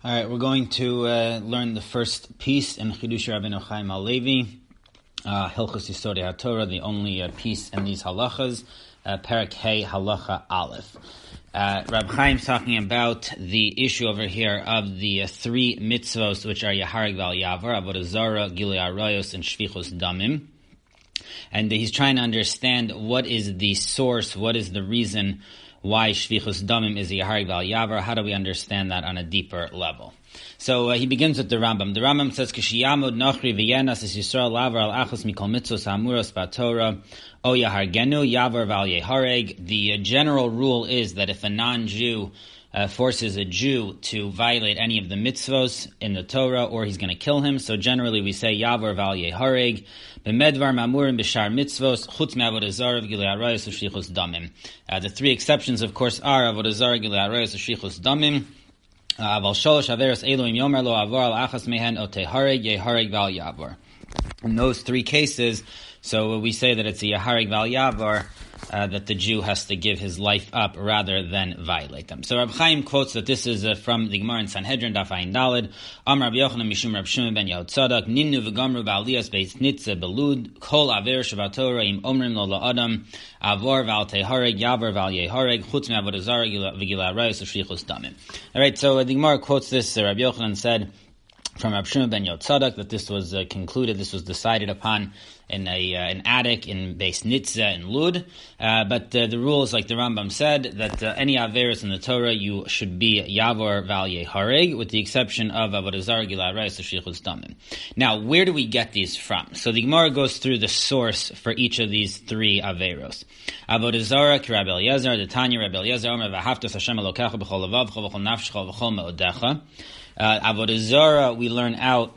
All right, we're going to learn the first piece in Chidush Rabbeinu Chaim Halevi, Hilchos Yesodei Hatorah, the only piece in these halachas, Perek Hey Halacha Aleph. Reb Chaim is talking about the issue over here of the three mitzvos which are Yahareg Val Yavar, Avodah Zarah, Gilui Arayos, and Shvichus Damim. And he's trying to understand what is the source, what is the reason why Shvichus Damim is Yahareg Val Yavar. How do we understand that on a deeper level? So he begins with the Rambam. The Rambam says, "K'shiyamod nachri v'yenas es Yisrael lavar al achos mikol mitzvos ha'amuros b'Torah o yahargenu yavar val yehareg." The general rule is that if a non-Jew forces a Jew to violate any of the mitzvos in the Torah, or he's going to kill him, so generally we say yavar val yehareg. B'medvar ma'amurim b'shar mitzvos chutz me'avodah zarah v'gilui arayos u'shvichus damim. The three exceptions, of course, are avodah zarah, gilui arayos, u'shvichus damim. Aval sholosh averos elohim yomer lo avar al achas mehen o tehareg yehareg val yavar. In those three cases, so we say that it's a yahareg val yavar, that the Jew has to give his life up rather than violate them. So Reb Chaim quotes that this is from the Gemara in Sanhedrin, Daf Ayin Daled. Am Rabbi Yochanan mishum Reb Shimon ben Yehotzadok ninnu v'gamru ba'aliyas beis nitze belud kol aver shvatorah im omrim lo la'adam avor val tehareg yavar val yehareg chutz me'avodah zarah v'gilui arayos u'shvichus damim. All right, so the Gemara quotes this. Rabbi Yochanan said from Reb Shimon ben Yehotzadok that this was concluded, this was decided upon in an attic in Beis Nitzah in Lud. But the rule is, like the Rambam said, that any averos in the Torah, you should be Yavor Val Yehareg, with the exception of Avodah Zarah, Gilui Arayos, Shvichus Damim. Now, where do we get these from? So the Gemara goes through the source for each of these three averos. Avodah Zarah, Ki Rabbi Eliezer, the Tanya Rabbi Eliezer, Omer V'Haftas Hashem Elokecha B'chol Levavcha B'chol Nafshecha B'chol Me'odecha. Avodah Zarah, we learn out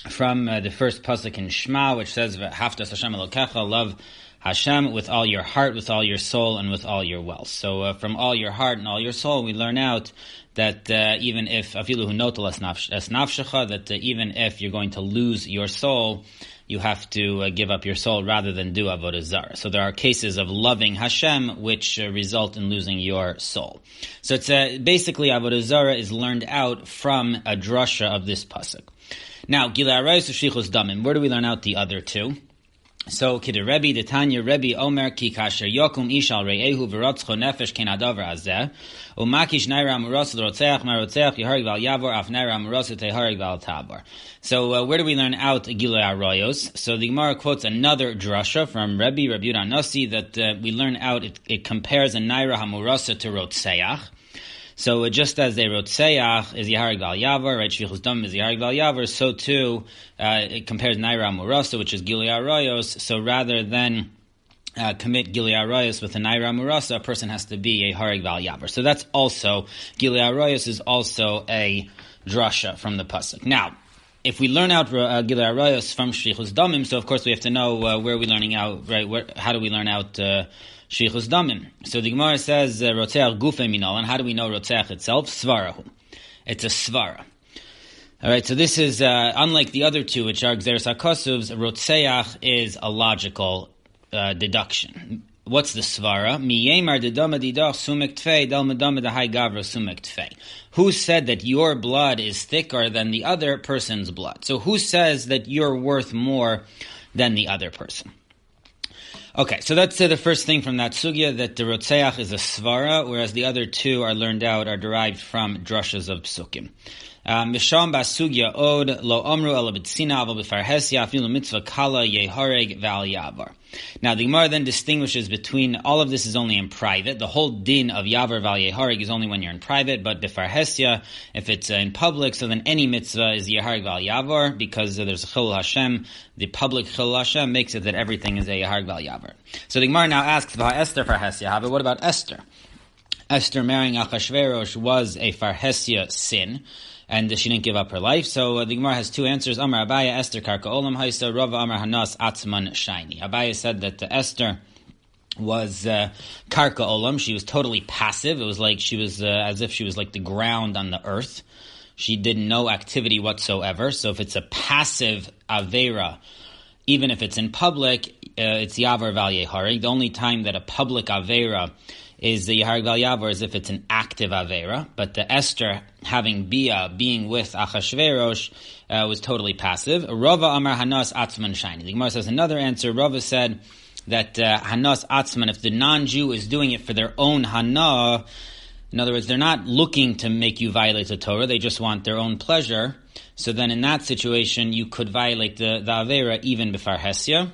from the first pasuk in Shema, which says, "Haftas Hashem Elokecha," love Hashem with all your heart, with all your soul, and with all your wealth. So from all your heart and all your soul, we learn out that even if afilu hu notel es nafshecha, that even if you're going to lose your soul, you have to give up your soul rather than do avodah zarah. So there are cases of loving Hashem which result in losing your soul. So it's basically avodah zarah is learned out from a drasha of this pasuk. Now, Gilui Arayos u'shvichus damim. Where do we learn out the other two? So, Kid Rebbe, the Tanya Rebbe Omer ki kasher yokum ish al re'ehu v'rotzcho nefesh ken adavar azeh u'makish naira amuros l'rotzeach ma'rotzeach yehareg val yavor af naira amuros tehareg val tabar. So, where do we learn out Gilui Arayos? So, the Gemara quotes another drasha from Rebbe Yehuda Nasi that we learn out. It compares a naira hamurosa to rotzeach. So just as a rotzeach is Yahareg Val Yavar, right? Shvichus Damim is Yahareg Val Yavar. So too, it compares Naira Amurasa, which is Gilui Arayos. So rather than commit Gilui Arayos with a Naira Amurasa, a person has to be a Yahareg Val Yavar. So that's also Gilui Arayos is also a drasha from the pasuk. Now, if we learn out Gilui Arayos from Shvichus Damim, so of course we have to know where we're learning out, right? How do we learn out Shvichus Damim? So the Gemara says, Rotzeach Gufei Minol, and how do we know Rotzeach itself? Svarahu. It's a Svara. Alright, so this is, unlike the other two, which are Gzeres HaKosuvs, Rotzeach is a logical deduction. What's the Svara? Miyemar dedama didach sumek tfei, del medama dahai gavra sumek tfei. Who said that your blood is thicker than the other person's blood? So who says that you're worth more than the other person? Okay, so that's the first thing from that sugya, that the Rotzeach is a svara, whereas the other two are learned out, are derived from drashas of psukim. Misham basugya od lo omru ala b'tzina aval b'farhesia afilu mitzvah kala yehareg val yavar. Now the Gemara then distinguishes between, all of this is only in private. The whole din of yavar val yehareg is only when you're in private, but b'farhesia, if it's in public, so then any mitzvah is yehareg val yavar, because there's a chilul Hashem. The public chilul Hashem makes it that everything is a yehareg val yavar. So the Gemara now asks, Esther farhesia, but what about Esther? Esther marrying Achashverosh was a farhesia sin, and she didn't give up her life. So the Gemara has two answers. Amar Abaya, Esther Karka Olam Haisa, Rava Amar Hanas Atzman Shaini. Abaya said that Esther was Karka Olam. She was totally passive. It was like she was as if she was like the ground on the earth. She did no activity whatsoever. So if it's a passive Avera, even if it's in public, it's Yavar Val Yehareg. The only time that a public Avera is the Yahareg Val Yavor as if it's an active Avera, but the Esther having Bia, being with Achashverosh, was totally passive. Rava Amar Hanas Atzman Shiny. The Gemara says another answer. Rava said that Hanas Atzman, if the non-Jew is doing it for their own Hana, in other words, they're not looking to make you violate the Torah, they just want their own pleasure. So then in that situation, you could violate the Avera even b'far Hesya,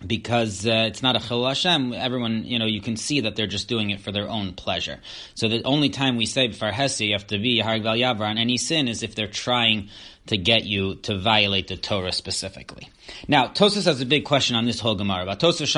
because it's not a Chilul Hashem. Everyone, you can see that they're just doing it for their own pleasure. So the only time we say b'far Hesya, you have to be Yahareg Val Yavar on any sin, is if they're trying to get you to violate the Torah specifically. Now, Tosfos has a big question on this whole Gemara. Tosfos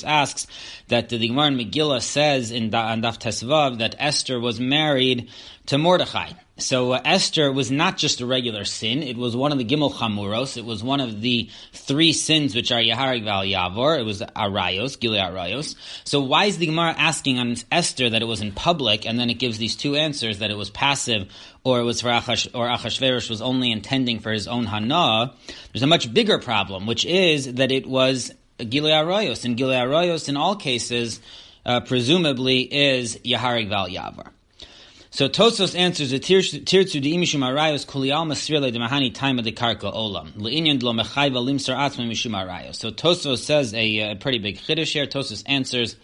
asks that the Gemara in Megillah says on Daf Tesvav that Esther was married to Mordechai. So Esther was not just a regular sin. It was one of the Gimel Chamuros. It was one of the 3 sins which are Yahareg Val Yavor. It was Arayos, Gilei Arayos. So why is the Gemara asking on Esther that it was in public, and then it gives these 2 answers, that it was passive, or it was for Achashverosh was only intending for his own Hana? There's a much bigger problem, which is that it was Gilei Arayos. And Gilei Arayos, in all cases, presumably is Yahareg Val Yavor. So Tosfos answers the tirtzu de imishum arayos kulial masrile de mahani time of the karka olam leinyan lo mechayva limsar atzma mishum arayos. So Tosfos says a pretty big chiddush here. Tosfos answers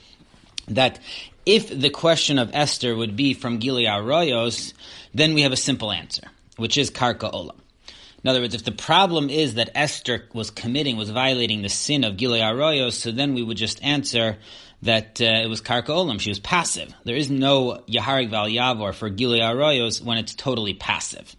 that if the question of Esther would be from Gilei Arayos, then we have a simple answer, which is karka olam. In other words, if the problem is that Esther was violating the sin of Gilei Arayos, so then we would just answer that it was karka olam. She was passive. There is no Yahareg Val Yavor for Gilei Arayos when it's totally passive.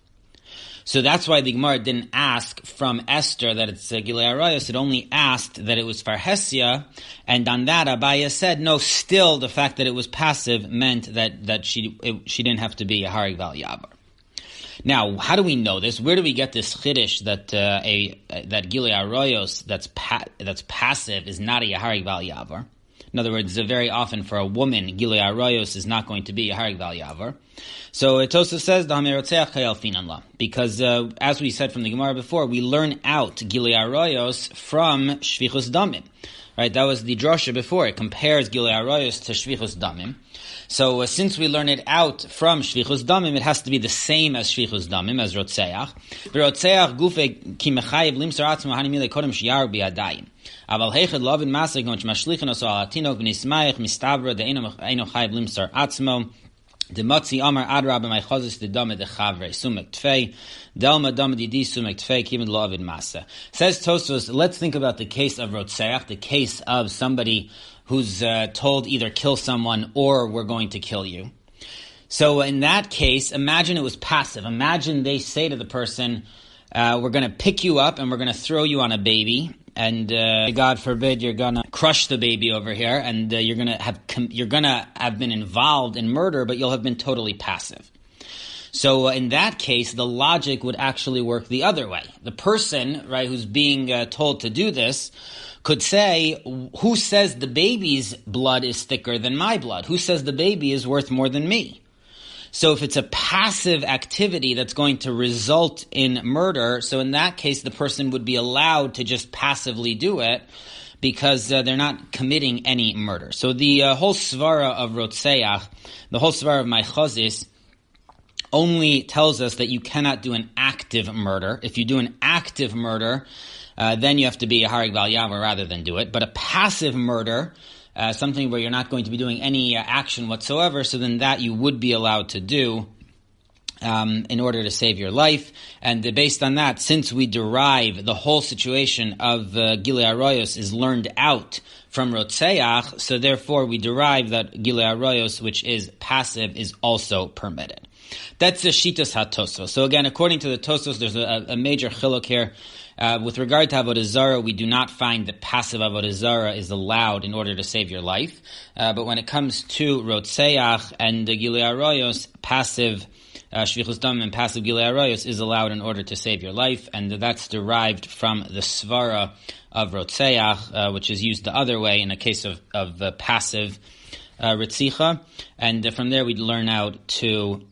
So that's why the Gemara didn't ask from Esther that it's Gilei Arayos. It only asked that it was Farhesia, and on that Abaya said, no, still the fact that it was passive meant that she didn't have to be Yahareg Val Yavor. Now, how do we know this? Where do we get this chiddush that that Gilei Arayos that's passive is not a Yahareg Val Yavor? In other words, very often for a woman, Gilei Arayos is not going to be Yahareg Val Yavor. So it also says because as we said from the Gemara before, we learn out Gilei Arayos from Shvichus Damim. Right, that was the drasha before. It compares Gilei Arayos to Shvichus Damim. So since we learn it out from Shvichus Damim, it has to be the same as Shvichus Damim, as Rotzeach. Rotzeach gufe ki mechayev limsar atzmo hani milei kodem sheyar biyadayim. Aval heichad lovin masek gon shmashlichin oso al atinok v'nismayich mistavra de'eno chayev limsar atzmo. The Matzi Amar Adrab and my chazis the Dame de Chavre Sumek Tfei Delma Dame Didi Sumek Tfei Kivin Loavid Masa. Says Tosfos, let's think about the case of Rotzeach, the case of somebody who's told either kill someone or we're going to kill you. So in that case, imagine it was passive. Imagine they say to the person, we're going to pick you up and we're going to throw you on a baby. And God forbid you're gonna crush the baby over here, and you're gonna have been involved in murder, but you'll have been totally passive. So in that case, the logic would actually work the other way. The person, right, who's being told to do this, could say, "Who says the baby's blood is thicker than my blood? Who says the baby is worth more than me?" So if it's a passive activity that's going to result in murder, so in that case the person would be allowed to just passively do it because they're not committing any murder. So the whole svara of Rotzeach, the whole svara of my chazis, only tells us that you cannot do an active murder. If you do an active murder, then you have to be a Yahareg Val Yavor rather than do it. But a passive murder, something where you're not going to be doing any action whatsoever, so then that you would be allowed to do in order to save your life. And based on that, since we derive the whole situation of Gilei Arayos is learned out from Rotzeach, so therefore we derive that Gilei Arayos, which is passive, is also permitted. That's the Shitas HaTosfos. So again, according to the Tosfos, there's a major chiluk here. With regard to Avodah Zarah, we do not find that passive Avodah Zarah is allowed in order to save your life. But when it comes to Rotzeach and Gilei Arayos, passive Shvichus Damim and passive Gilei Arayos is allowed in order to save your life, and that's derived from the svara of Rotzeach, which is used the other way in a case of passive Ritzicha. And from there we'd learn out to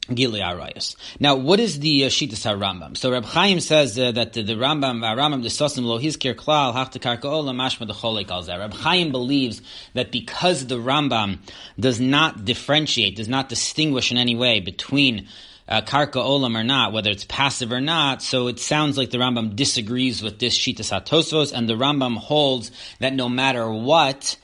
Gilui Arayos. Now, what is the Shitas HaRambam? So Reb Chaim says that the Rambam Desosim Lo Hizkir Klal Hachta Karka Ola Mashma D'Cholek Al Zeh. Reb Chaim believes that because the Rambam does not differentiate, does not distinguish in any way between Karka Olam or not, whether it's passive or not, so it sounds like the Rambam disagrees with this Shitas HaTosfos, and the Rambam holds that no matter what,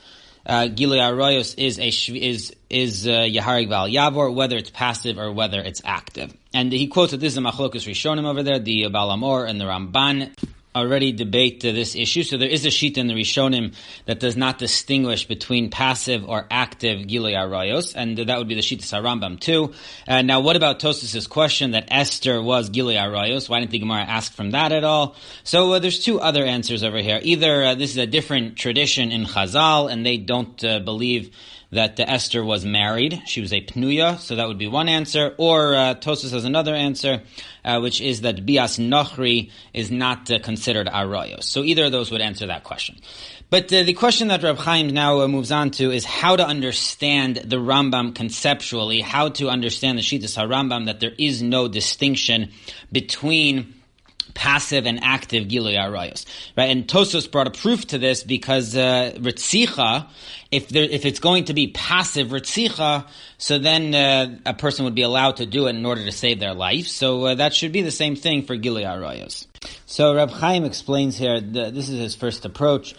Gilui Arayos is Yaharig Val Yavor, whether it's passive or whether it's active. And he quotes that this is a Machlokas Rishonim over there, the Baal Amor and the Ramban already debate this issue. So there is a sheet in the Rishonim that does not distinguish between passive or active Gilui Arayos, and that would be the Shitas HaRambam too. Now, what about Tosfos' question that Esther was Gilui Arayos? Why didn't the Gemara ask from that at all? So there's two other answers over here. Either this is a different tradition in Chazal, and they don't believe that Esther was married. She was a Pnuya, so that would be one answer. Or Tosfos has another answer, which is that Bias Nochri is not considered Arayos. So either of those would answer that question. But the question that Reb Chaim now moves on to is how to understand the Rambam conceptually, how to understand the Shitas HaRambam, that there is no distinction between passive and active Gilui Arayos, right? And Tosfos brought a proof to this because Ritzicha, if it's going to be passive Ritzicha, so then a person would be allowed to do it in order to save their life. So that should be the same thing for Gilui Arayos. So Reb Chaim explains here, this is his first approach.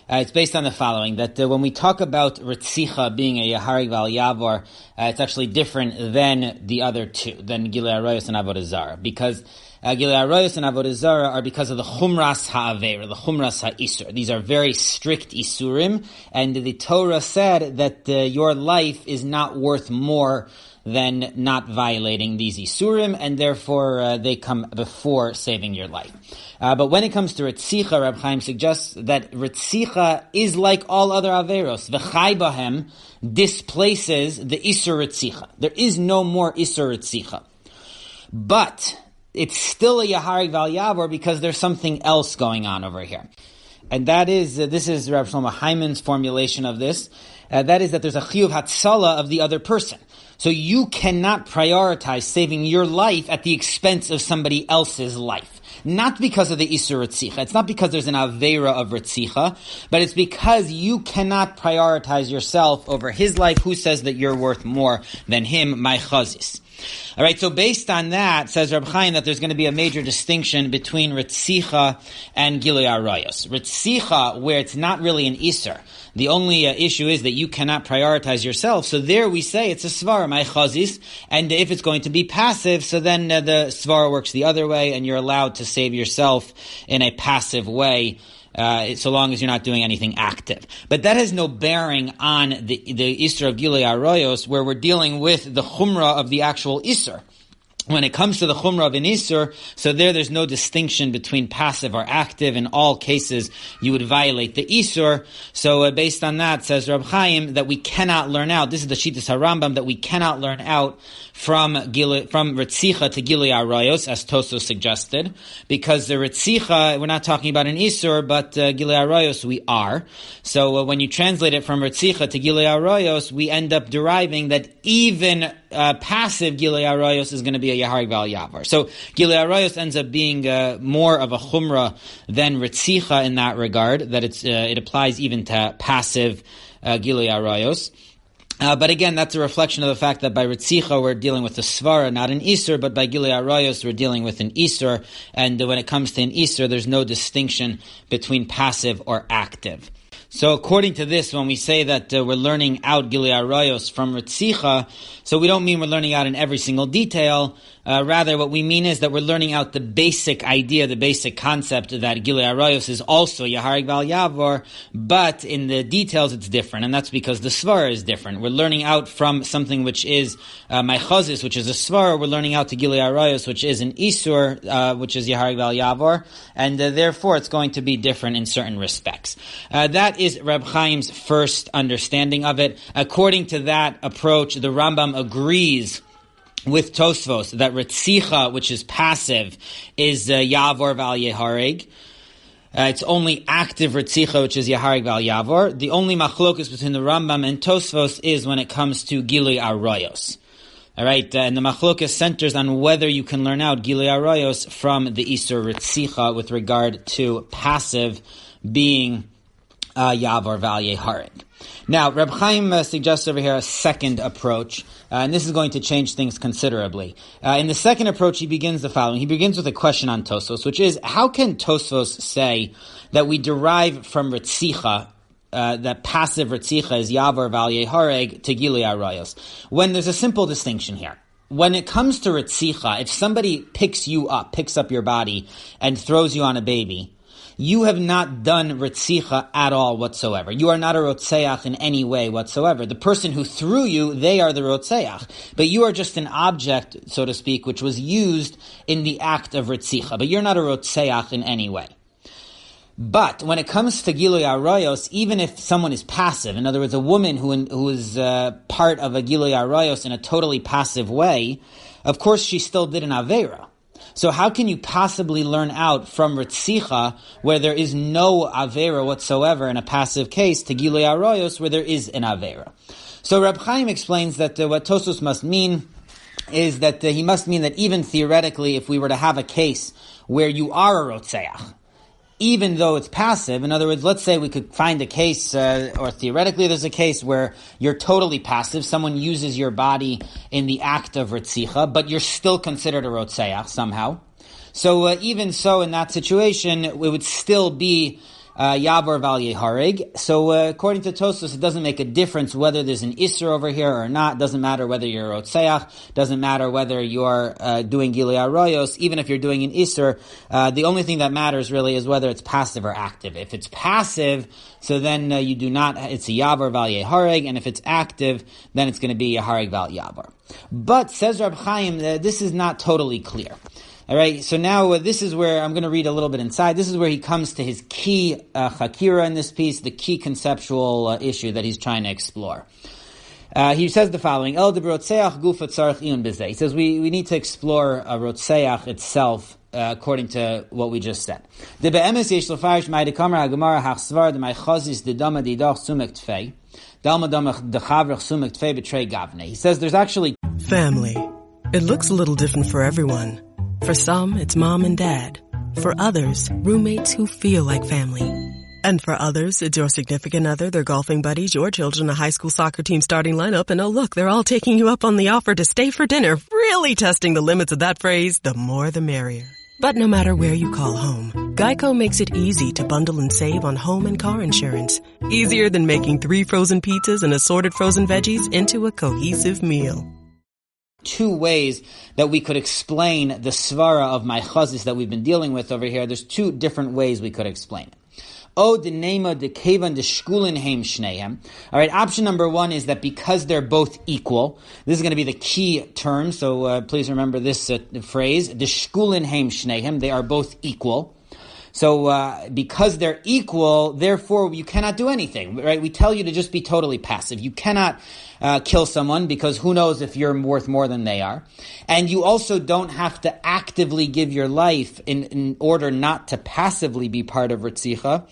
It's based on the following, that when we talk about Ritzicha being a Yaharig Val Yavor, it's actually different than the other two, than Gilui Arayos and Avodah Zarah, because Gilui Arayos and Avodah Zarah are because of the Chumras HaAveira, the Chumras HaIsur. These are very strict Isurim, and the Torah said that your life is not worth more than not violating these Isurim, and therefore they come before saving your life. But when it comes to Ritzicha, Reb Chaim suggests that Ritzicha is like all other Averos. V'chai bahem displaces the Isur Ritzicha. There is no more Isur Ritzicha. But it's still a Yaharig Val Yavor because there's something else going on over here. And that is, this is Reb Shlomo Hyman's formulation of this, that is that there's a chiyuv hatzala of the other person. So you cannot prioritize saving your life at the expense of somebody else's life. Not because of the Isur Ritzicha. It's not because there's an Aveira of Ritzicha, but it's because you cannot prioritize yourself over his life. Who says that you're worth more than him? My chazis. All right, so based on that, says Reb Chaim that there's going to be a major distinction between Ritzicha and Gilui Arayos. Ritzicha, where it's not really an Isur. The only issue is that you cannot prioritize yourself. So there we say it's a svara, my chazis. And if it's going to be passive, so then the svara works the other way, and you're allowed to save yourself in a passive way, so long as you're not doing anything active. But that has no bearing on the Isur of Gilui Arayos, where we're dealing with the chumrah of the actual Isur. When it comes to the chumrah of an Isur, so there's no distinction between passive or active. In all cases, you would violate the Isur. So based on that, says Reb Chaim, that we cannot learn out, this is the Shitas HaRambam, that we cannot learn out from Ritzicha to Gilui Arayos, as Tosfos suggested, because the Ritzicha, we're not talking about an Isur, but Gilui Arayos we are. So when you translate it from Ritzicha to Gilui Arayos, we end up deriving that even passive Gilui Arayos is going to be a Yaharig Val Yavor. So Gilui Arayos ends up being more of a chumrah than Ritzicha in that regard, that it applies even to passive Gilui Arayos. But again, that's a reflection of the fact that by Ritzicha we're dealing with a svara, not an Isur, but by Gilui Arayos we're dealing with an Isur, and when it comes to an Isur, there's no distinction between passive or active. So according to this, when we say that we're learning out Gilui Arayos from Ritzicha, so we don't mean we're learning out in every single detail. Rather, what we mean is that we're learning out the basic idea, the basic concept that Gilui Arayos is also Yaharig Val Yavor, but in the details it's different, and that's because the svara is different. We're learning out from something which is my chazis, which is a svara. We're learning out to Gilui Arayos, which is an Isur, which is Yaharig Val Yavor, and therefore it's going to be different in certain respects. That is Reb Chaim's first understanding of it. According to that approach, the Rambam agrees with Tosfos that Ritzicha, which is passive, is Yavor Val Yeharig. It's only active Ritzicha, which is Yaharig Val Yavor. The only machlokus between the Rambam and Tosfos is when it comes to Gilui Arayos. All right, and the machlokas centers on whether you can learn out Gilui Arayos from the Isur Ritzicha with regard to passive being Yavar Valye Harig. Now, Reb Chaim suggests over here a second approach, and this is going to change things considerably. In the second approach, he begins the following. He begins with a question on Tosfos, which is, how can Tosfos say that we derive from Ritzicha, that passive Ritzicha is Yavar Valye Hareg to Gilui Arayos, when there's a simple distinction here? When it comes to Ritzicha, if somebody picks up your body, and throws you on a baby, you have not done Ritzicha at all whatsoever. You are not a Rotzeach in any way whatsoever. The person who threw you, they are the Rotzeach. But you are just an object, so to speak, which was used in the act of Ritzicha. But you're not a Rotzeach in any way. But when it comes to Gilui Arayos, even if someone is passive, in other words, a woman who is part of a Gilui Arayos in a totally passive way, of course she still did an Aveira. So how can you possibly learn out from Ritzicha, where there is no Aveira whatsoever in a passive case, to Gilui Arayos, where there is an Aveira? So Reb Chaim explains that what Tosfos must mean is that he must mean that even theoretically, if we were to have a case where you are a Rotzeach, even though it's passive, in other words, let's say we could find a case, or theoretically there's a case where you're totally passive, someone uses your body in the act of Ritzicha, but you're still considered a Rotzeach somehow. So even so, in that situation, it would still be Yavar Valye Harig. So according to Tosfos, it doesn't make a difference whether there's an Isser over here or not. Doesn't matter whether you're a Rotzeach. Doesn't matter whether you're doing Gilui Arayos. Even if you're doing an Isser, the only thing that matters really is whether it's passive or active. If it's passive, so then you do not, it's a Yavar Valye Harig, and if it's active, then it's going to be a Harig Val Yavar. But, says Reb Chaim, this is not totally clear. All right, so now this is where I'm going to read a little bit inside. This is where he comes to his key chakira in this piece, the key conceptual issue that he's trying to explore. He says the following: El de Rotzeach gufa tzarich iyun bezeh. He says we need to explore a Rotzeach itself according to what we just said. De be'emes yesh lefarish ma'ide kamar hagemara hachsvar de ma'chazis de dama didach sumek tfei dalma dama dechavrich sumek tfei betrei gavne. He says there's actually family. It looks a little different for everyone. For some, it's mom and dad. For others, roommates who feel like family. And for others, it's your significant other, their golfing buddies, your children, a high school soccer team starting lineup, and oh look, they're all taking you up on the offer to stay for dinner, really testing the limits of that phrase, the more the merrier. But no matter where you call home, Geico makes it easy to bundle and save on home and car insurance. Easier than making 3 frozen pizzas and assorted frozen veggies into a cohesive meal. Two ways that we could explain the svara of my chazis that we've been dealing with over here. There's 2 different ways we could explain it. O de nema de kevan de shkulin heim shnehem. All right, option number 1 is that because they're both equal, this is going to be the key term, so please remember this phrase, de shkulin heim shnehem, they are both equal. So because they're equal, therefore you cannot do anything, right? We tell you to just be totally passive. You cannot kill someone because who knows if you're worth more than they are. And you also don't have to actively give your life in order not to passively be part of Ritzicha.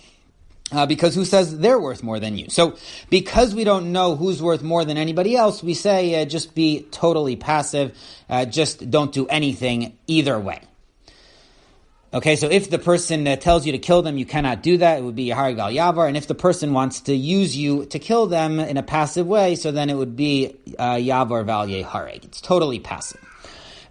Because who says they're worth more than you? So because we don't know who's worth more than anybody else, we say just be totally passive. Just don't do anything either way. Okay, so if the person tells you to kill them, you cannot do that. It would be a Harig Val Yavar. And if the person wants to use you to kill them in a passive way, so then it would be Yavar Val Harig. It's totally passive.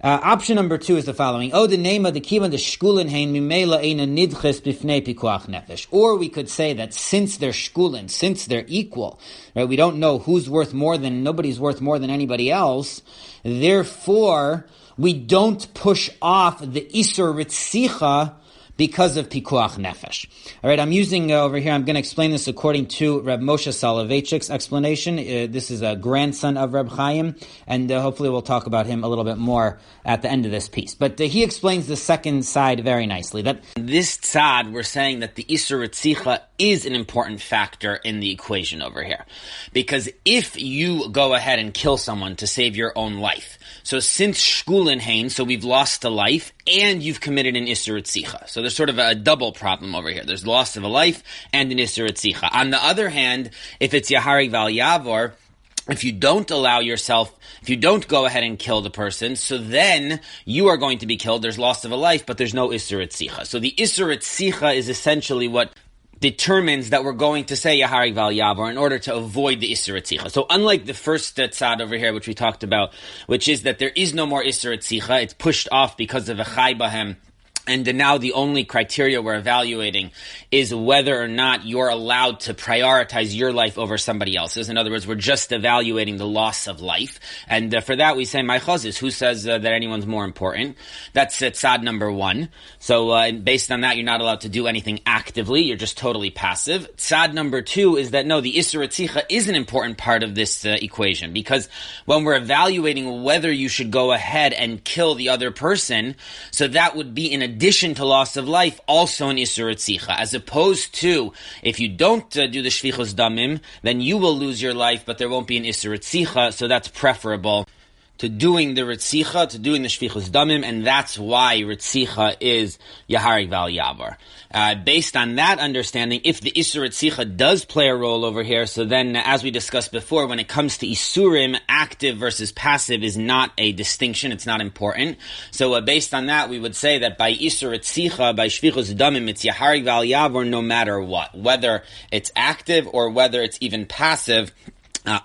Option number 2 is the following. O de nema de kivan de shkulin hein mimela eina nidches bifnei pikuach nefesh. Or we could say that since they're shkulin, since they're equal, right, we don't know who's worth more than, nobody's worth more than anybody else, therefore we don't push off the Isur Ritzicha because of Pikuach Nefesh. All right, I'm using over here, I'm going to explain this according to Reb Moshe Soloveitchik's explanation. This is a grandson of Reb Chaim, and hopefully we'll talk about him a little bit more at the end of this piece. But he explains the second side very nicely, that this tzad, we're saying that the Isur Ritzicha is an important factor in the equation over here. Because if you go ahead and kill someone to save your own life, so since shkulin hein, so we've lost a life, and you've committed an Isur Ritzicha. So there's sort of a double problem over here. There's loss of a life and an Isur Ritzicha. On the other hand, if it's Yaharig Val Yavor, if you don't allow yourself, if you don't go ahead and kill the person, so then you are going to be killed. There's loss of a life, but there's no Isur Etzicha. So the Isur Etzicha is essentially what determines that we're going to say Yaharig Val Yavar in order to avoid the Isur Etzicha. So unlike the first tzad over here, which we talked about, which is that there is no more Isur Etzicha, it's pushed off because of a Chai Bahem, and now the only criteria we're evaluating is whether or not you're allowed to prioritize your life over somebody else's. In other words, we're just evaluating the loss of life. And for that we say, my chazis, who says that anyone's more important? That's tzad number one. So based on that, you're not allowed to do anything actively. You're just totally passive. Tzad number two is that no, the Isur Etzicha is an important part of this equation, because when we're evaluating whether you should go ahead and kill the other person, so that would be in addition to loss of life, also an Isur Etzicha, as opposed to if you don't do the Shvichus Damim, then you will lose your life, but there won't be an Isur Etzicha, so that's preferable to doing the Ritzicha, to doing the Shvichus Damim, and that's why Ritzicha is Yaharig Val Yavar. Based on that understanding, if the Isur Ritzicha does play a role over here, so then, as we discussed before, when it comes to Isurim, active versus passive is not a distinction, it's not important. So based on that, we would say that by Isur Ritzicha, by Shvichus Damim, it's Yaharig Val Yavar no matter what, whether it's active or whether it's even passive.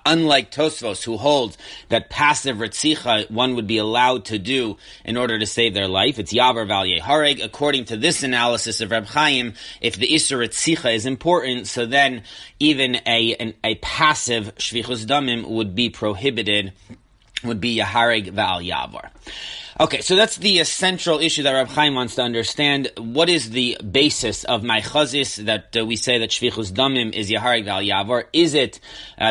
Unlike Tosfos, who holds that passive Ritzicha one would be allowed to do in order to save their life, it's Yavar Val Yehareg. According to this analysis of Reb Chaim, if the Isur Ritzicha is important, so then even a passive Shvichus Damim would be prohibited, would be Yahareg Val Yavar. Okay, so that's the central issue that Reb Chaim wants to understand. What is the basis of my chazis that we say that Shvichus Damim is Yaharig Val Yavar? Is it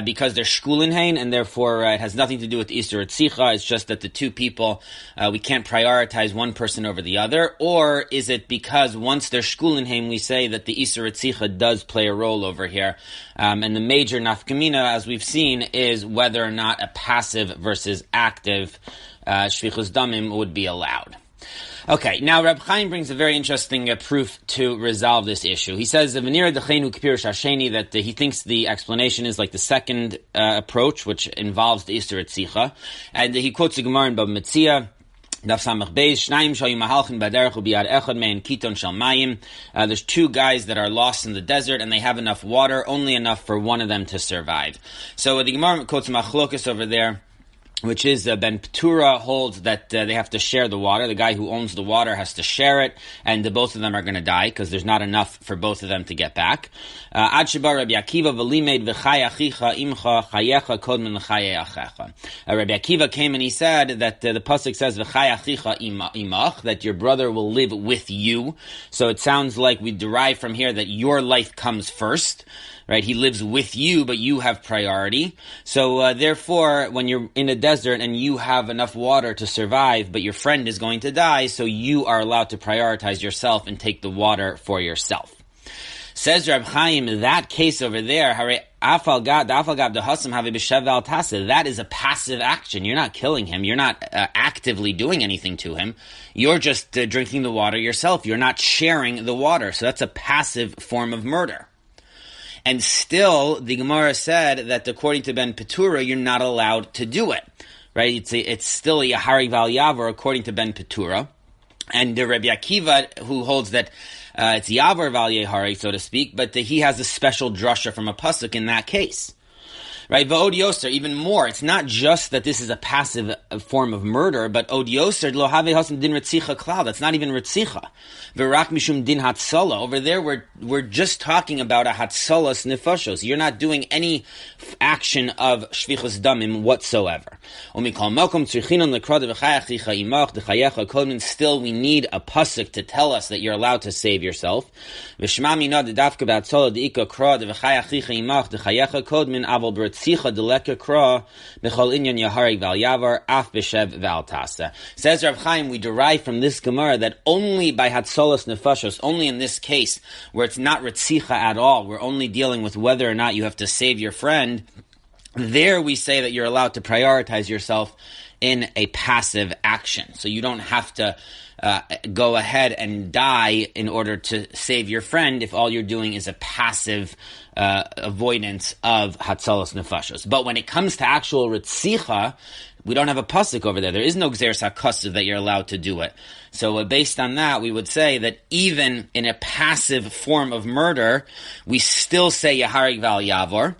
because they're shkulinhain and therefore it has nothing to do with Isur Etzicha? It's just that the two people, we can't prioritize one person over the other? Or is it because once they're shkulinhain, we say that the Isur Etzicha does play a role over here? And the major nafkamina, as we've seen, is whether or not a passive versus active Shvichus Damim would be allowed. Okay, now Reb Chaim brings a very interesting proof to resolve this issue. He says that he thinks the explanation is like the second approach, which involves the Isur Etzicha, and he quotes the Gemara in Bava Metzia. There's two guys that are lost in the desert and they have enough water, only enough for one of them to survive. So the Gemara quotes Machlokas over there, which is Ben Petura holds that they have to share the water. The guy who owns the water has to share it, and both of them are going to die because there's not enough for both of them to get back. Ad Sheba Rabbi Akiva v'limed v'chay achicha imcha chayecha kodmen l'chaye achecha. Rabbi Akiva came and he said that the pasuk says v'chay achicha imach, that your brother will live with you. So it sounds like we derive from here that your life comes first. Right, he lives with you, but you have priority. So therefore, when you're in a desert and you have enough water to survive, but your friend is going to die, so you are allowed to prioritize yourself and take the water for yourself. Says Reb Chaim, in that case over there, that is a passive action. You're not killing him. You're not actively doing anything to him. You're just drinking the water yourself. You're not sharing the water. So that's a passive form of murder. And still, the Gemara said that according to Ben Petura, you're not allowed to do it. Right? It's still a Yaharig Val Yavar according to Ben Petura. And Rabbi Akiva, who holds that it's Yavar Val Yaharig, so to speak, but he has a special drasha from a pasuk in that case. Right, v'od yoser, even more. It's not just that this is a passive form of murder, but od yoser lo have hasam din ritzicha klal. That's not even ritzicha. V'rak mishum din hatzala. Over there, we're just talking about a hatzalas nefashos. You're not doing any action of shvichus damim whatsoever. Umikol malkom tzrichinon lekrad v'chayachicha imach dechayecha kodmin. Still, we need a pasuk to tell us that you're allowed to save yourself. V'shma mina dedavka b'hatzala deika krad v'chayachicha imach dechayecha kodmin aval b'ritzicha. Says Rav Chaim, we derive from this Gemara that only by Hatzolos Nefashos, only in this case, where it's not Ritzicha at all, we're only dealing with whether or not you have to save your friend, there we say that you're allowed to prioritize yourself in a passive action. So you don't have to go ahead and die in order to save your friend if all you're doing is a passive avoidance of hatzalas nefashos. But when it comes to actual ritzicha, we don't have a pasuk over there. There is no gzeres hakasuv that you're allowed to do it. So based on that, we would say that even in a passive form of murder, we still say yaharig val yavor.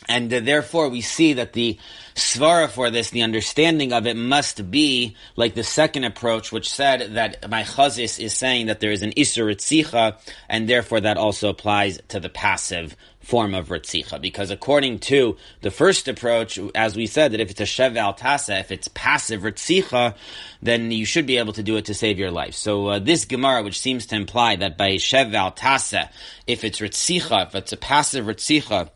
And therefore, we see that the svara for this, the understanding of it, must be like the second approach, which said that my chazis is saying that there is an isur ritzicha, and therefore that also applies to the passive form of ritzicha. Because according to the first approach, as we said, that if it's a shev al tasa, if it's passive ritzicha, then you should be able to do it to save your life. So this Gemara, which seems to imply that by shev al tasa, if it's ritzicha, if it's a passive ritzicha,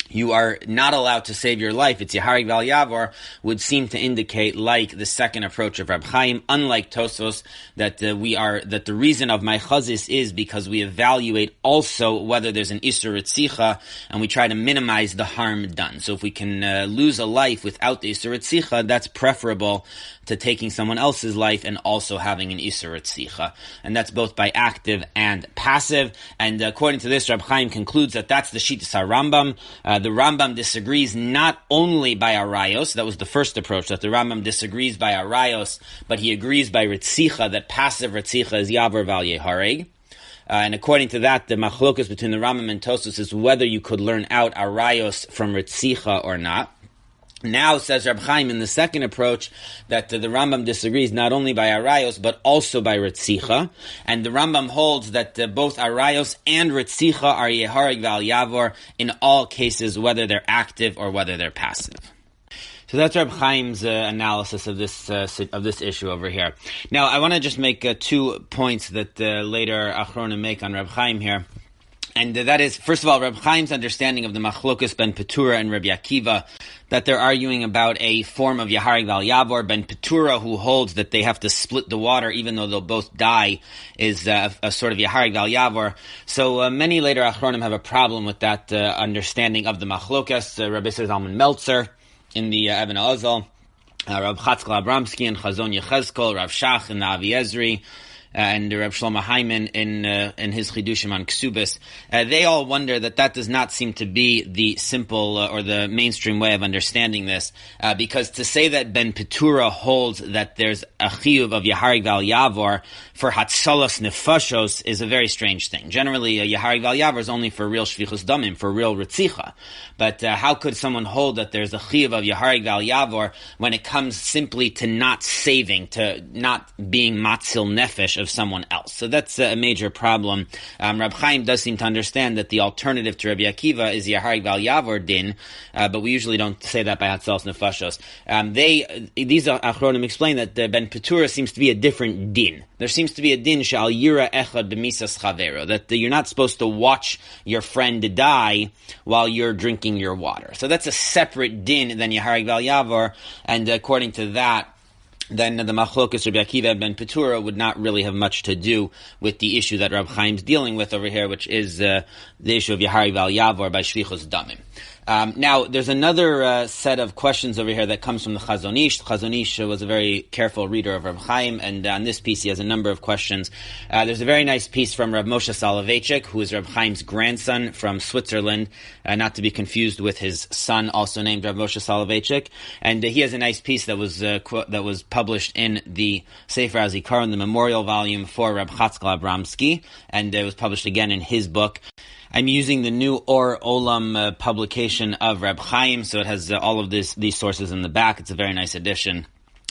you are not allowed to save your life, it's Yaharig Val Yavor, would seem to indicate, like the second approach of Reb Chaim, unlike Tosfos, that that the reason of my chazis is because we evaluate also whether there's an Isur Ritzicha, and we try to minimize the harm done. So if we can lose a life without the Isur Ritzicha, that's preferable to taking someone else's life and also having an Isur Ritzicha. And that's both by active and passive. And according to this, Reb Chaim concludes that that's the Shittas HaRambam. The Rambam disagrees not only by Arayos, that was the first approach, that the Rambam disagrees by Arayos, but he agrees by Ritzicha, that passive Ritzicha is Yavor Val Yehareg. And according to that, the machlokus between the Rambam and Tosfos is whether you could learn out Arayos from Ritzicha or not. Now, says Reb Chaim in the second approach, that the Rambam disagrees not only by Arayos, but also by Ritzicha. And the Rambam holds that both Arayos and Ritzicha are Yeharig Val Yavor in all cases, whether they're active or whether they're passive. So that's Reb Chaim's analysis of this issue over here. Now, I want to just make 2 points that later Achronim make on Reb Chaim here. And that is, first of all, Reb Chaim's understanding of the Machlokus ben Petura and Reb Akiva, that they're arguing about a form of Yaharig Val Yavor. Ben Petura, who holds that they have to split the water even though they'll both die, is a sort of Yaharig Val Yavor. So many later Achronim have a problem with that understanding of the Machlokus. Rabbi Zalman Meltzer in the Even Ozal, Rab Chatzkel Abramsky and Chazon Yechezkel, Rav Shach in the Avi Ezri, and Reb Shlomo Hyman in his Chidushim on Ksubis, they all wonder that does not seem to be the simple or the mainstream way of understanding this, because to say that Ben Petura holds that there's a chiyuv of Yaharig Val Yavor for Hatzalas Nefashos is a very strange thing. Generally, Yaharig Val Yavor is only for real Shvichus Damim, for real Ritzicha. But how could someone hold that there's a chiyuv of Yaharig Val Yavor when it comes simply to not saving, to not being Matzil Nefesh of someone else? So that's a major problem. Reb Chaim does seem to understand that the alternative to Rabbi Akiva is Yaharig Val Yavor din, but we usually don't say that by Hatzalas Nefashos. These Achronim explain that Ben Petura seems to be a different din. There seems to be a din shal yira echad b'misas chavero, that you're not supposed to watch your friend die while you're drinking your water. So that's a separate din than Yaharig Val Yavor, and according to that, then the Machlokas Rabbi Akiva and Ben Petura would not really have much to do with the issue that Reb Chaim's dealing with over here, which is the issue of Yaharig Val Yavor by Shvichus Damim. Now, there's another set of questions over here that comes from the Chazon Ish. The Chazon Ish was a very careful reader of Reb Chaim, and on this piece he has a number of questions. There's a very nice piece from Rav Moshe Soloveitchik, who is Reb Chaim's grandson from Switzerland, not to be confused with his son, also named Rav Moshe Soloveitchik. And he has a nice piece that was published in the Sefer HaZikaron, the memorial volume for Reb Chatzkel Abramsky, and it was published again in his book. I'm using the new Or Olam publication of Reb Chaim, so it has all of these sources in the back. It's a very nice edition.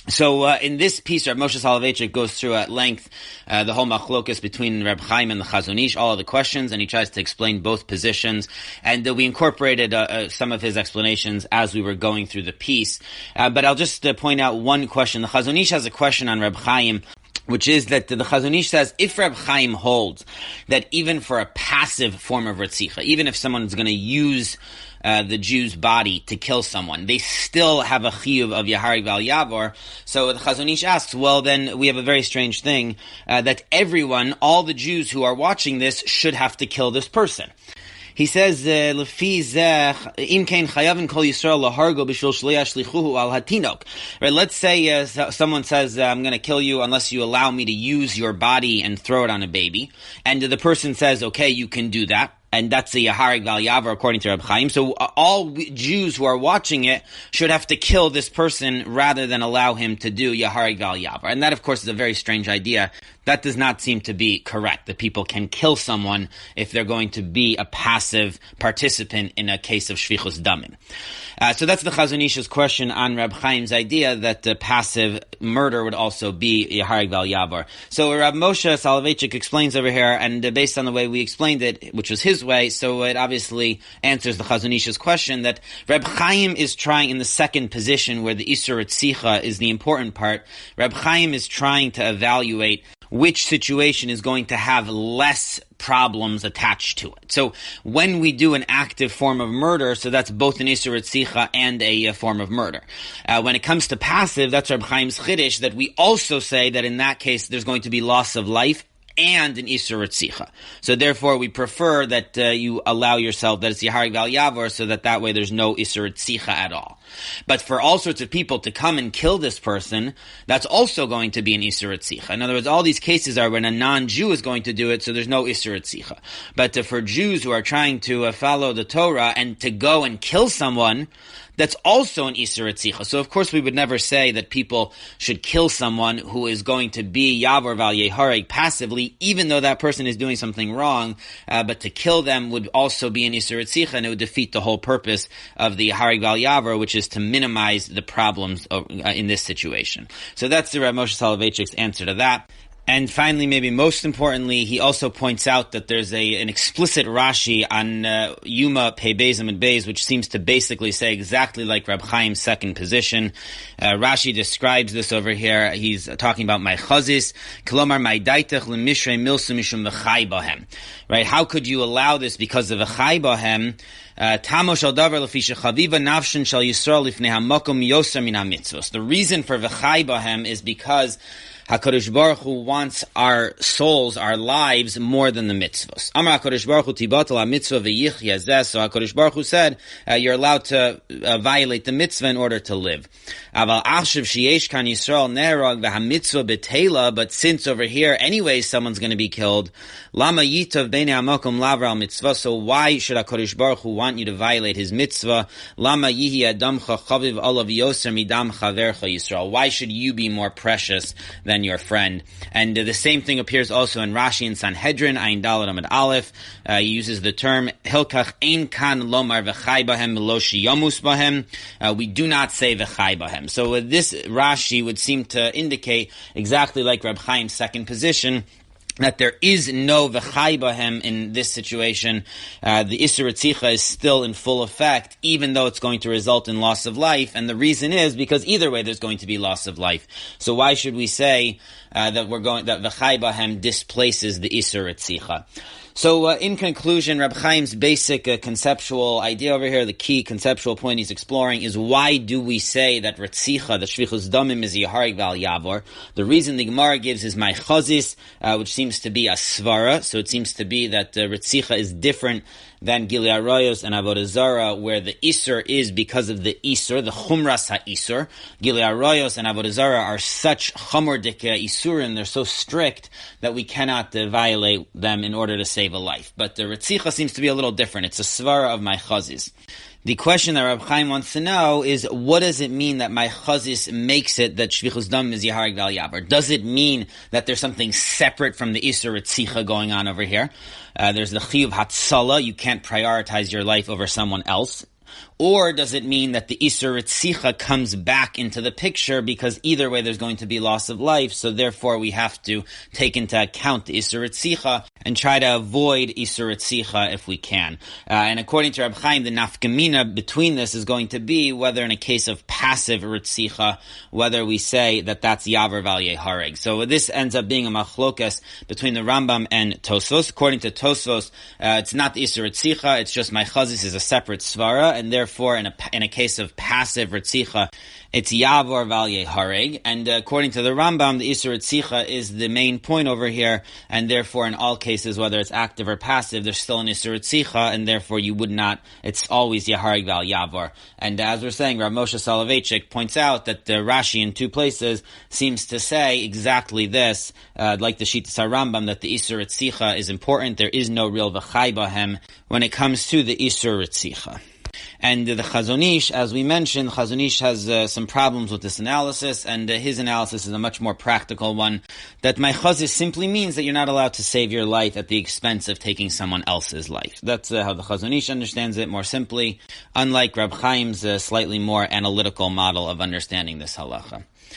So in this piece, Rav Moshe Soloveitchik goes through at length the whole machlokus between Reb Chaim and the Chazon Ish, all of the questions, and he tries to explain both positions. And we incorporated some of his explanations as we were going through the piece. But I'll just point out one question. The Chazon Ish has a question on Reb Chaim, which is that the Chazon Ish says, if Reb Chaim holds that even for a passive form of Ritzicha, even if someone's going to use the Jew's body to kill someone, they still have a chiyuv of Yaharig Val Yavor. So the Chazon Ish asks, well, then we have a very strange thing, that everyone, all the Jews who are watching this, should have to kill this person. He says, "Lefi zeh im kein chayavin kol Yisrael lahargo b'shul shliach shlichuhu al hatinok." Right? Let's say someone says, "I'm going to kill you unless you allow me to use your body and throw it on a baby," and the person says, "Okay, you can do that." And that's the Yaharig Val Yavar according to Reb Chaim. So all Jews who are watching it should have to kill this person rather than allow him to do Yaharig Val Yavar. And that, of course, is a very strange idea. That does not seem to be correct, that people can kill someone if they're going to be a passive participant in a case of Shvichus Damim. So that's the Chazon Ish's question on Reb Chaim's idea that passive murder would also be Yaharig Val Yavar. So Rav Moshe Soloveitchik explains over here, and based on the way we explained it, which was his way, so it obviously answers the Chazon Ish's question that Reb Chaim is trying in the second position where the Isur Ritzicha is the important part. Reb Chaim is trying to evaluate which situation is going to have less problems attached to it. So when we do an active form of murder, so that's both an Isur Ritzicha and a form of murder. When it comes to passive, that's Reb Chaim's Chiddush, that we also say that in that case there's going to be loss of life and an Isur Ritzicha. So therefore we prefer that you allow yourself, that it's Yaharig Val Yavar, so that way there's no Isur Ritzicha at all. But for all sorts of people to come and kill this person, that's also going to be an Isur Ritzicha. In other words, all these cases are when a non-Jew is going to do it, so there's no Isur Ritzicha. But for Jews who are trying to follow the Torah and to go and kill someone, that's also an Isur Ritzicha. So of course we would never say that people should kill someone who is going to be Yavar Val Yehareg passively, even though that person is doing something wrong, but to kill them would also be an Isur Ritzicha, and it would defeat the whole purpose of the Yahareg Val Yavar, which is to minimize the problems in this situation. So that's the Rav Moshe Soloveitchik's answer to that. And finally, maybe most importantly, he also points out that there's an explicit Rashi on Yuma Pei Beis and Beis, which seems to basically say exactly like Reb Chaim's second position. Rashi describes this over here. He's talking about my chazis, kolomar my daitech lemishrei milsu mishum v'chai bahem. Right? How could you allow this because of v'chai bahem? Tamo shel davar lefi shechaviva nafshin shel Yisrael lifnei hamakom yoser min hamitzvos. The reason for v'chai bahem is because HaKadosh Baruch Hu wants our souls, our lives, more than the mitzvahs. Amar HaKadosh Baruch Hu tibatel ha-mitzvah v'yichya zeh. So HaKadosh Baruch Hu said, you're allowed to violate the mitzvah in order to live. Aval achshav sheyesh kan Yisrael nerag v'ha-mitzvah betela. But since over here, anyways, someone's going to be killed, lama yitav b'nei hamakom lavra al mitzvah. So why should HaKadosh Baruch Hu want you to violate his mitzvah? Lama yihi adamcha chaviv olav yoser midam chavercha Yisrael. Why should you be more precious than your friend? And the same thing appears also in Rashi and Sanhedrin, Ayin Daled Amud Aleph. He uses the term Hilkach Ein Kan Lomar V'chai Bahem Lo Shiyamus Bahem. We do not say V'chai Bahem. So this Rashi would seem to indicate exactly like Reb Chaim's second position, that there is no v'chai bahem in this situation. The Isur Ritzicha is still in full effect, even though it's going to result in loss of life. And the reason is because either way there's going to be loss of life. So why should we say that v'chai bahem displaces the Isur Ritzicha? So, in conclusion, Reb Chaim's basic conceptual idea over here, the key conceptual point he's exploring, is why do we say that Ritzicha, the Shvichus Damim, is Yaharig Val Yavor? The reason the Gemara gives is my chazis, which seems to be a svara. So it seems to be that Ritzicha is different than Gilui Arayos and Avodah Zarah, where the Isur is because of the Isur, the Chumras HaIsur. Gilui Arayos and Avodah Zarah are such Chamordik Isurim, they're so strict that we cannot violate them in order to save a life. But the Ritzicha seems to be a little different. It's a svara of my chazis. The question that Reb Chaim wants to know is, what does it mean that my chazis makes it that Shvichus Dam is Yaharig Val Yavar? Does it mean that there's something separate from the Isur Ritzicha going on over here? There's the Chiyuv Hatzala, you can't prioritize your life over someone else. Or does it mean that the Isur Ritzicha comes back into the picture because either way there's going to be loss of life, so therefore we have to take into account the Isur Ritzicha and try to avoid Isur Ritzicha if we can. And according to Reb Chaim, the nafkamina between this is going to be whether in a case of passive Ritzicha, whether we say that that's Yavar Val Yehareg. So this ends up being a machlokas between the Rambam and Tosfos. According to Tosfos, it's not the Isur Ritzicha, it's just my chazis is a separate svara, and therefore therefore, in a case of passive Ritzicha, it's Yavor Val Yehareg, and according to the Rambam, the Isur Ritzicha is the main point over here, and therefore in all cases, whether it's active or passive, there's still an Isur Ritzicha, and therefore you would not, it's always Yehareg Val Yavor. And as we're saying, Rav Moshe Soloveitchik points out that the Rashi in two places seems to say exactly this, like the Shittas HaRambam, that the Isur Ritzicha is important. There is no real V'chai Bahem when it comes to the Isur Ritzicha. And the Chazon Ish, as we mentioned, Chazon Ish has some problems with this analysis, and his analysis is a much more practical one, that Meichazis simply means that you're not allowed to save your life at the expense of taking someone else's life. That's how the Chazon Ish understands it more simply, unlike Reb Chaim's slightly more analytical model of understanding this halacha.